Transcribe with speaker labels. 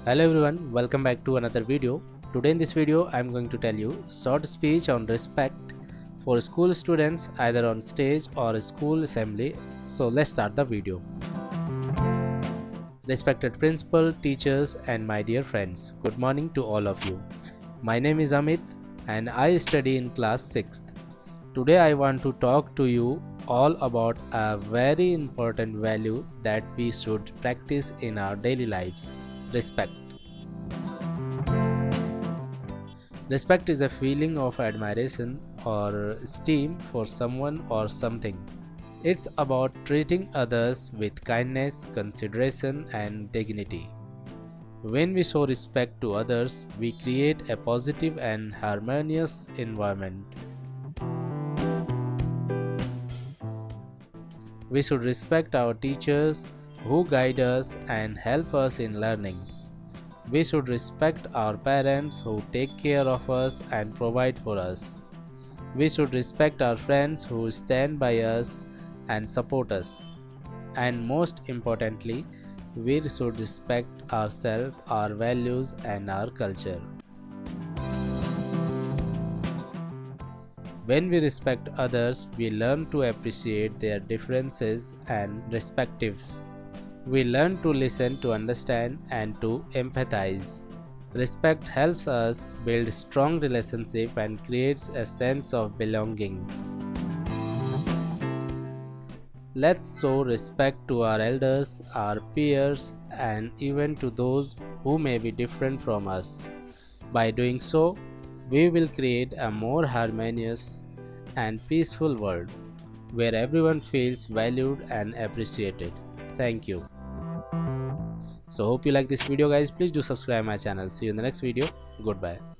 Speaker 1: Hello everyone, welcome back to another video. Today in this video I am going to tell you short speech on respect for school students either on stage or a school assembly. So let's start the video. Respected principal, teachers and my dear friends, good morning to all of you. My name is Amit and I study in class 6th. Today I want to talk to you all about a very important value that we should practice in our daily lives. Respect. Respect is a feeling of admiration or esteem for someone or something. It's about treating others with kindness, consideration, and dignity. When we show respect to others, we create a positive and harmonious environment. We should respect our teachers who guide us and help us in learning. We should respect our parents who take care of us and provide for us. We should respect our friends who stand by us and support us. And most importantly, we should respect ourselves, our values, and our culture. When we respect others, we learn to appreciate their differences and perspectives. We learn to listen, to understand, and to empathize. Respect helps us build strong relationships and creates a sense of belonging. Let's show respect to our elders, our peers, and even to those who may be different from us. By doing so, we will create a more harmonious and peaceful world where everyone feels valued and appreciated. Thank you. So hope you like this video guys. Please do subscribe my channel. See you in the next video. Goodbye.